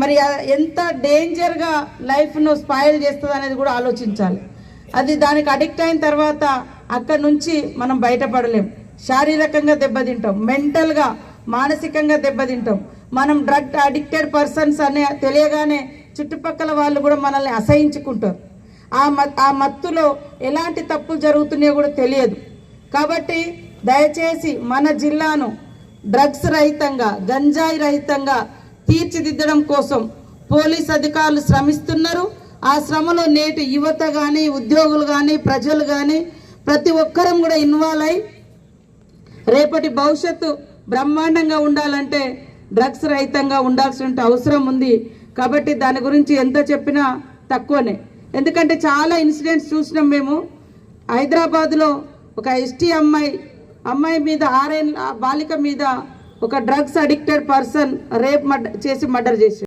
మరి ఎంత డేంజర్గా లైఫ్ను స్పాయిల్ చేస్తుంది అనేది కూడా ఆలోచించాలి. అది దానికి అడిక్ట్ అయిన తర్వాత అక్కడి నుంచి మనం బయటపడలేం. శారీరకంగా దెబ్బతింటాం, మెంటల్గా మానసికంగా దెబ్బతింటాం. మనం డ్రగ్ అడిక్టెడ్ పర్సన్స్ అనే తెలియగానే చుట్టుపక్కల వాళ్ళు కూడా మనల్ని అసహించుకుంటారు. ఆ మత్తులో ఎలాంటి తప్పులు జరుగుతున్నాయో కూడా తెలియదు. కాబట్టి దయచేసి మన జిల్లాను డ్రగ్స్ రహితంగా, గంజాయి రహితంగా తీర్చిదిద్దడం కోసం పోలీస్ అధికారులు శ్రమిస్తున్నారు. ఆ శ్రమలో నేటి యువత కానీ, ఉద్యోగులు కానీ, ప్రజలు కానీ ప్రతి ఒక్కరం కూడా ఇన్వాల్వ్ అయి రేపటి భవిష్యత్తు బ్రహ్మాండంగా ఉండాలంటే డ్రగ్స్ రహితంగా ఉండాల్సిన అవసరం ఉంది. కాబట్టి దాని గురించి ఎంత చెప్పినా తక్కువనే. ఎందుకంటే చాలా ఇన్సిడెంట్స్ చూసినాం మేము. హైదరాబాద్లో ఒక ఎస్టీ అమ్మాయి మీద, 6 ఏళ్ళ బాలిక మీద ఒక డ్రగ్స్ అడిక్టెడ్ పర్సన్ రేప్ చేసి మర్డర్ చేసి